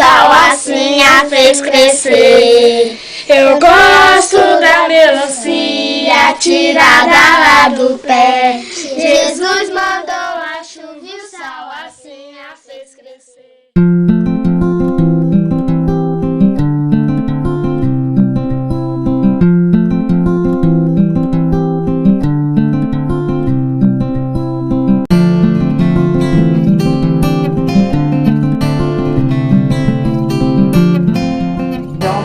sol assim a fez crescer. Eu gosto da melancia tirada lá do pé. Jesus mandou a chuva e o sol assim a fez crescer.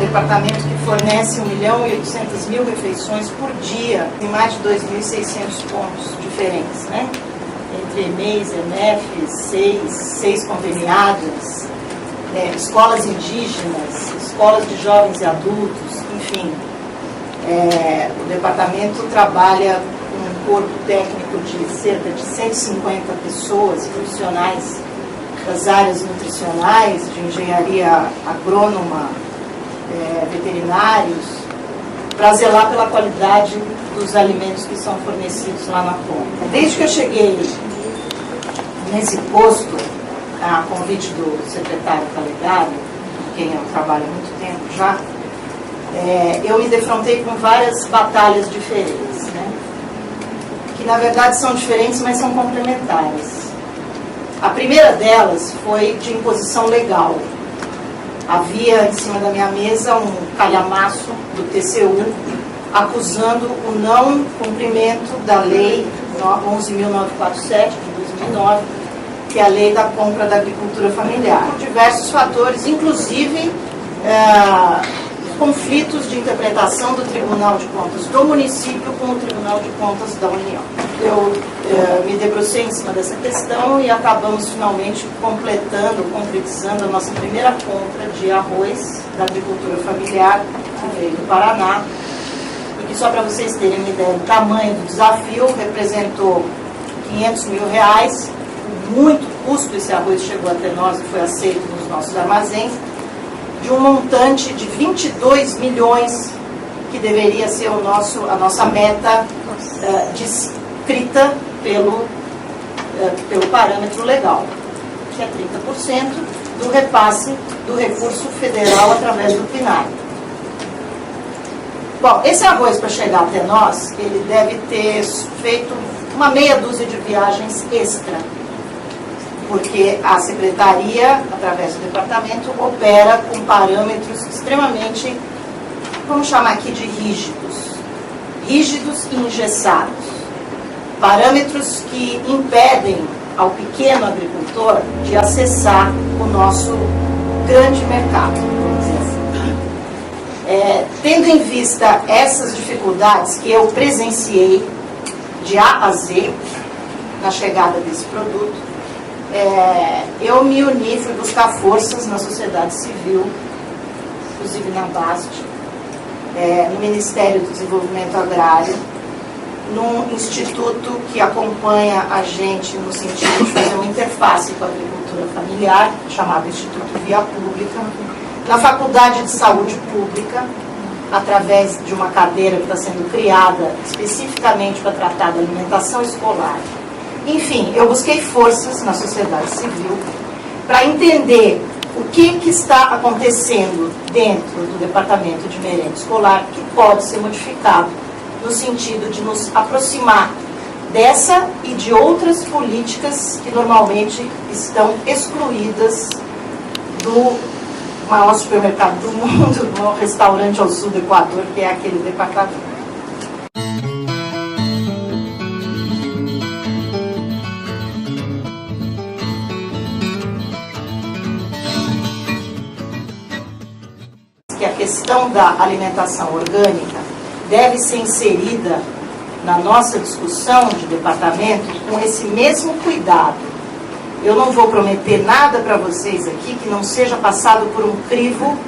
Departamento que fornece 1.800.000 refeições por dia em mais de 2.600 pontos diferentes, né? Entre EMEIs, EMEF, seis conveniadas, escolas indígenas, escolas de jovens e adultos, enfim. O departamento trabalha com um corpo técnico de cerca de 150 pessoas, profissionais das áreas nutricionais, de engenharia agrônoma, veterinários, para zelar pela qualidade dos alimentos que são fornecidos lá na ponta. Desde que eu cheguei nesse posto, a convite do secretário Calegari, com quem eu trabalho há muito tempo já, eu me defrontei com várias batalhas diferentes, né? Que na verdade são diferentes, mas são complementares. A primeira delas foi de imposição legal. Havia em cima da minha mesa um calhamaço do TCU acusando o não cumprimento da lei 11.947 de 2009, que é a lei da compra da agricultura familiar. Por diversos fatores, inclusive conflitos de interpretação do Tribunal de Contas do município com o Tribunal de Contas da União. Eu me debrucei em cima dessa questão e acabamos finalmente concretizando a nossa primeira compra de arroz da agricultura familiar, que veio do Paraná, e que, só para vocês terem uma ideia do tamanho do desafio, representou R$500 mil, com muito custo esse arroz chegou até nós e foi aceito nos nossos armazéns, de um montante de 22 milhões, que deveria ser a nossa meta descrita pelo parâmetro legal, que é 30% do repasse do recurso federal através do PNAE. Bom, esse arroz, para chegar até nós, ele deve ter feito uma meia dúzia de viagens extra, porque a secretaria, através do departamento, opera com parâmetros extremamente, vamos chamar aqui de rígidos e engessados. Parâmetros que impedem ao pequeno agricultor de acessar o nosso grande mercado, vamos dizer assim. Tendo em vista essas dificuldades que eu presenciei de A a Z na chegada desse produto, eu me uni, fui buscar forças na sociedade civil, inclusive na BAST, no Ministério do Desenvolvimento Agrário, num instituto que acompanha a gente no sentido de fazer uma interface com a agricultura familiar, chamado Instituto Via Pública, na Faculdade de Saúde Pública, através de uma cadeira que está sendo criada especificamente para tratar da alimentação escolar. Enfim, eu busquei forças na sociedade civil para entender o que está acontecendo dentro do Departamento de Merenda Escolar que pode ser modificado no sentido de nos aproximar dessa e de outras políticas que normalmente estão excluídas do maior supermercado do mundo, do maior restaurante ao sul do Equador, que é aquele departamento. Que a questão da alimentação orgânica deve ser inserida na nossa discussão de departamento com esse mesmo cuidado. Eu não vou prometer nada para vocês aqui que não seja passado por um crivo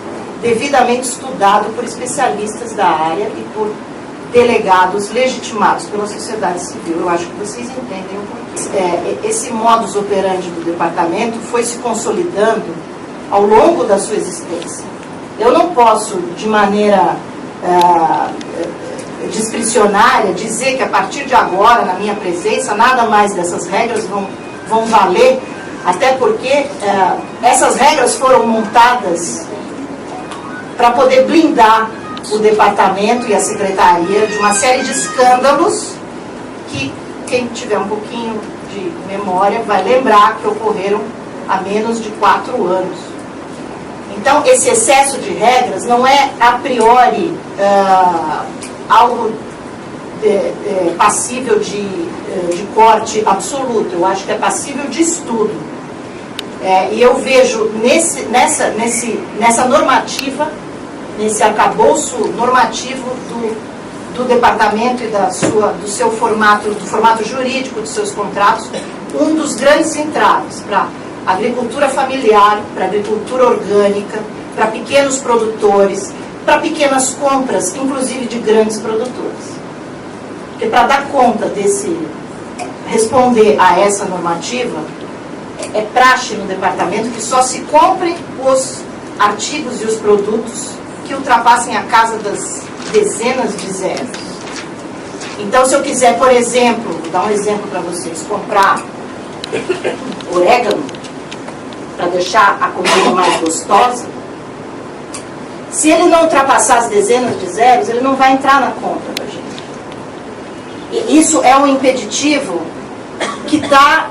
devidamente estudado por especialistas da área e por delegados legitimados pela sociedade civil. Eu acho que vocês entendem o porquê. Esse modus operandi do departamento foi se consolidando ao longo da sua existência. Eu não posso, de maneira discricionária, dizer que a partir de agora, na minha presença, nada mais dessas regras vão valer, Até porque essas regras foram montadas para poder blindar o departamento e a secretaria de uma série de escândalos que, quem tiver um pouquinho de memória, vai lembrar que ocorreram há menos de 4 anos. Então, esse excesso de regras não é, a priori, algo passível de corte absoluto. Eu acho que é passível de estudo. E eu vejo nessa normativa, nesse arcabouço normativo do departamento e do seu formato, do formato jurídico dos seus contratos, um dos grandes entraves para agricultura familiar, para agricultura orgânica, para pequenos produtores, para pequenas compras, inclusive de grandes produtores. Porque para dar conta responder a essa normativa, é praxe no departamento que só se comprem os artigos e os produtos que ultrapassem a casa das dezenas de zeros. Então, se eu quiser, por exemplo, vou dar um exemplo para vocês, comprar orégano para deixar a comida mais gostosa, se ele não ultrapassar as dezenas de zeros, ele não vai entrar na conta da gente. E isso é um impeditivo que está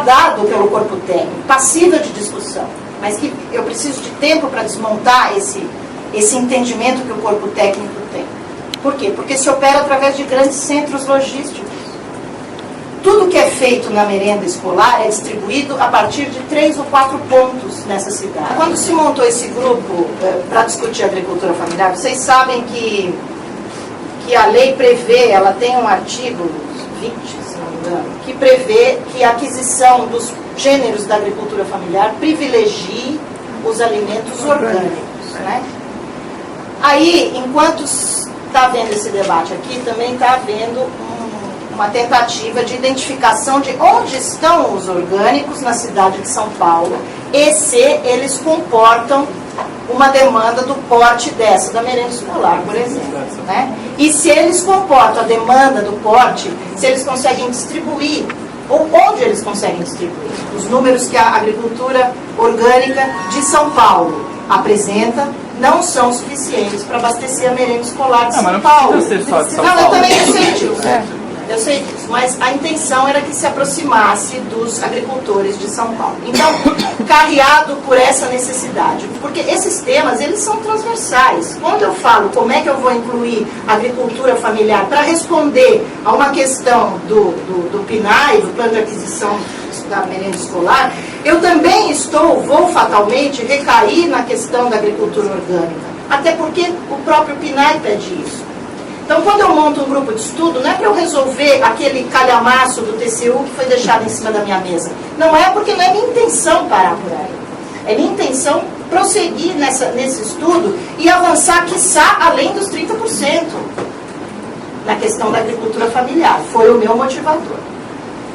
dado pelo corpo técnico, passível de discussão, mas que eu preciso de tempo para desmontar esse entendimento que o corpo técnico tem. Por quê? Porque se opera através de grandes centros logísticos. Tudo que é feito na merenda escolar é distribuído a partir de 3 ou 4 pontos nessa cidade. Quando se montou esse grupo para discutir agricultura familiar, vocês sabem que a lei prevê, ela tem um artigo 20, se não me engano, que prevê que a aquisição dos gêneros da agricultura familiar privilegie os alimentos orgânicos, né? Aí, enquanto está havendo esse debate aqui, também está havendo uma tentativa de identificação de onde estão os orgânicos na cidade de São Paulo e se eles comportam uma demanda do porte da merenda escolar, por exemplo, né? E se eles comportam a demanda do porte, se eles conseguem distribuir, ou onde eles conseguem distribuir. Os números que a agricultura orgânica de São Paulo apresenta não são suficientes para abastecer a merenda escolar de São Paulo. Não, ser só de São Paulo. Eu também sei disso. Eu sei disso, mas a intenção era que se aproximasse dos agricultores de São Paulo. Então, carreado por essa necessidade, porque esses temas, eles são transversais. Quando eu falo como é que eu vou incluir a agricultura familiar para responder a uma questão do PNAE, do Plano de Aquisição da Merenda Escolar, eu também vou fatalmente recair na questão da agricultura orgânica, até porque o próprio PNAE pede isso. Então, quando eu monto um grupo de estudo, não é para eu resolver aquele calhamaço do TCU que foi deixado em cima da minha mesa. Não é, porque não é minha intenção parar por aí. É minha intenção prosseguir nesse estudo e avançar, quiçá, além dos 30% na questão da agricultura familiar. Foi o meu motivador.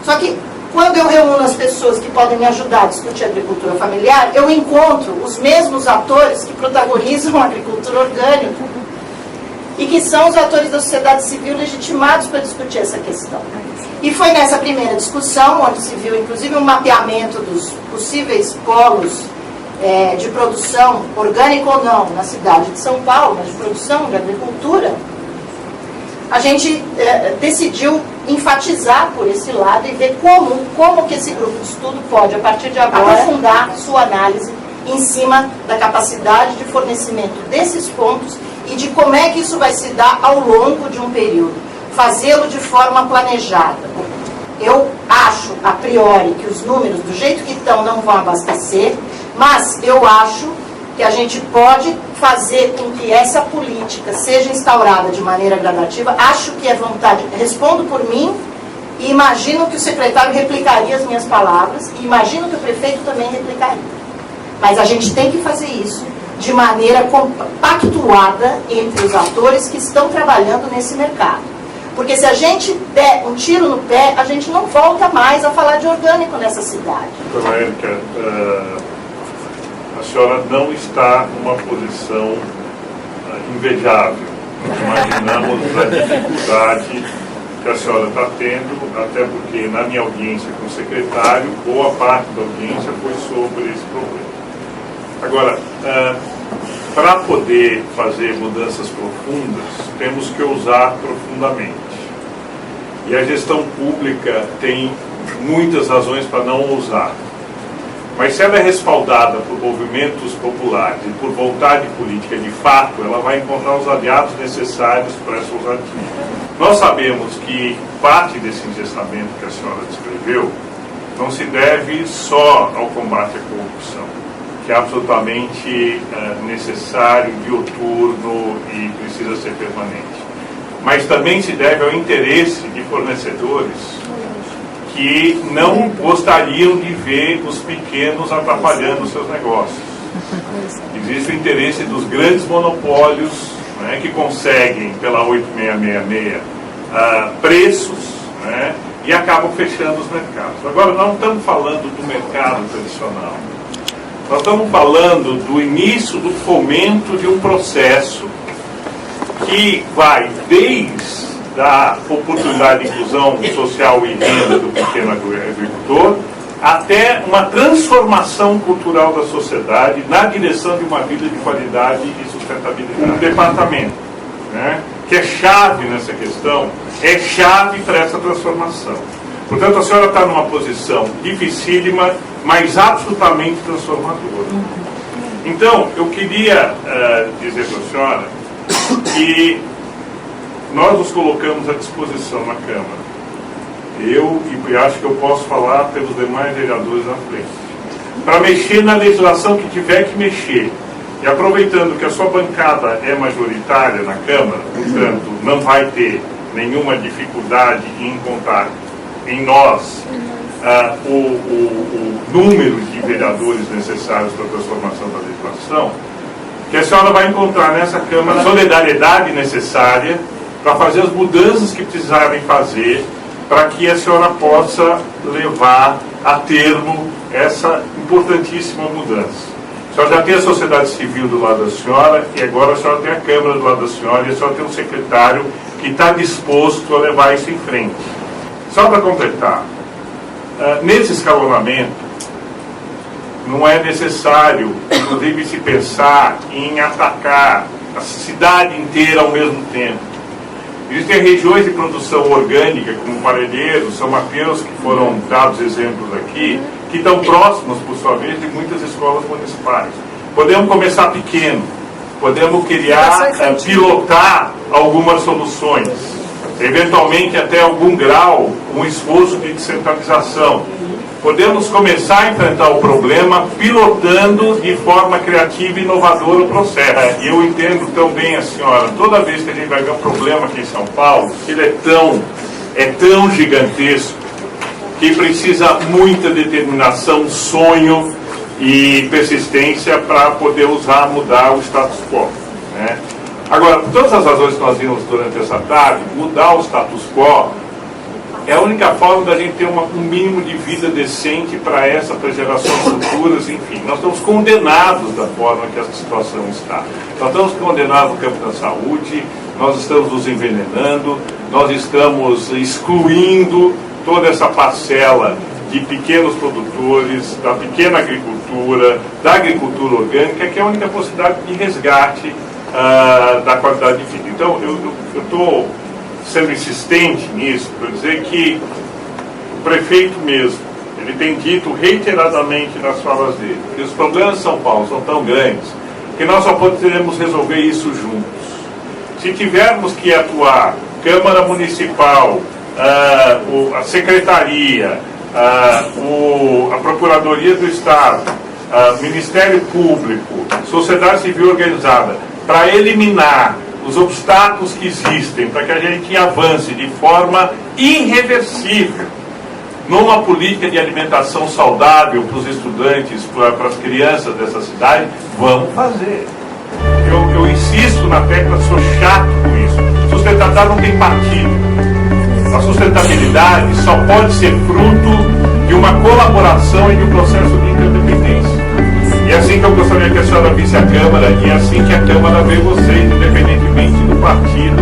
Só que, quando eu reúno as pessoas que podem me ajudar a discutir a agricultura familiar, eu encontro os mesmos atores que protagonizam a agricultura orgânica e que são os atores da sociedade civil legitimados para discutir essa questão. E foi nessa primeira discussão, onde se viu inclusive um mapeamento dos possíveis polos de produção, orgânica ou não, na cidade de São Paulo, mas de produção de agricultura, a gente decidiu enfatizar por esse lado e ver como que esse grupo de estudo pode, a partir de agora, aprofundar sua análise em cima da capacidade de fornecimento desses pontos e de como é que isso vai se dar ao longo de um período. Fazê-lo de forma planejada. Eu acho, a priori, que os números, do jeito que estão, não vão abastecer, mas eu acho que a gente pode fazer com que essa política seja instaurada de maneira gradativa. Acho que é vontade, respondo por mim, e imagino que o secretário replicaria as minhas palavras, e imagino que o prefeito também replicaria. Mas a gente tem que fazer isso de maneira compactuada entre os atores que estão trabalhando nesse mercado. Porque se a gente der um tiro no pé, a gente não volta mais a falar de orgânico nessa cidade. Dona Érica, a senhora não está numa posição invejável. Imaginamos a dificuldade que a senhora está tendo, até porque na minha audiência com o secretário, boa parte da audiência foi sobre esse problema. Agora, para poder fazer mudanças profundas, temos que ousar profundamente. E a gestão pública tem muitas razões para não ousar. Mas se ela é respaldada por movimentos populares e por vontade política de fato, ela vai encontrar os aliados necessários para essa ousadia. Nós sabemos que parte desse engessamento que a senhora descreveu não se deve só ao combate à corrupção, que é absolutamente necessário, dioturno e precisa ser permanente. Mas também se deve ao interesse de fornecedores que não gostariam de ver os pequenos atrapalhando os seus negócios. Existe o interesse dos grandes monopólios, né, que conseguem, pela 8666, preços, né, e acabam fechando os mercados. Agora, nós não estamos falando do mercado tradicional. Nós estamos falando do início do fomento de um processo que vai desde da oportunidade de inclusão social e renda do pequeno agricultor, até uma transformação cultural da sociedade na direção de uma vida de qualidade e sustentabilidade. Um departamento, né, que é chave nessa questão, é chave para essa transformação. Portanto, a senhora está numa posição dificílima, mas absolutamente transformadora. Então, eu queria dizer para a senhora que nós nos colocamos à disposição na Câmara. Eu, e acho que eu posso falar pelos demais vereadores à frente, para mexer na legislação que tiver que mexer. E aproveitando que a sua bancada é majoritária na Câmara, portanto, não vai ter nenhuma dificuldade em encontrar em nós o número de vereadores necessários para a transformação da legislação, que a senhora vai encontrar nessa Câmara a solidariedade necessária para fazer as mudanças que precisarem fazer para que a senhora possa levar a termo essa importantíssima mudança. A senhora já tem a sociedade civil do lado da senhora e agora a senhora tem a Câmara do lado da senhora e a senhora tem um secretário que está disposto a levar isso em frente. Só para completar, nesse escalonamento não é necessário, inclusive, se pensar em atacar a cidade inteira ao mesmo tempo. Existem regiões de produção orgânica, como Parelheiros, São Mateus, que foram dados exemplos aqui, que estão próximos, por sua vez, de muitas escolas municipais. Podemos começar pequeno, podemos criar, pilotar algumas soluções, eventualmente até algum grau, um esforço de descentralização. Podemos começar a enfrentar o problema pilotando de forma criativa e inovadora o processo. E eu entendo tão bem a senhora, toda vez que a gente vai ver um problema aqui em São Paulo, ele é tão gigantesco, que precisa muita determinação, sonho e persistência para poder mudar o status quo, né? Agora, por todas as razões que nós vimos durante essa tarde, mudar o status quo é a única forma da gente ter um mínimo de vida decente para gerações futuras, enfim. Nós estamos condenados da forma que essa situação está. Nós estamos condenados no campo da saúde, nós estamos nos envenenando, nós estamos excluindo toda essa parcela de pequenos produtores, da pequena agricultura, da agricultura orgânica, que é a única possibilidade de resgate da qualidade de vida. Então, eu estou sendo insistente nisso, para dizer que o prefeito mesmo, ele tem dito reiteradamente nas falas dele, que os problemas de São Paulo são tão grandes que nós só poderemos resolver isso juntos. Se tivermos que atuar, Câmara Municipal, a Secretaria, a Procuradoria do Estado, Ministério Público, Sociedade Civil Organizada, para eliminar os obstáculos que existem para que a gente avance de forma irreversível numa política de alimentação saudável para os estudantes, para as crianças dessa cidade, vamos fazer. Eu insisto na tecla, sou chato com isso. Sustentabilidade não tem partido. A sustentabilidade só pode ser fruto de uma colaboração e de um processo de interdependência. E é assim que eu gostaria que a senhora visse a Câmara, e é assim que a Câmara vê vocês, independentemente do partido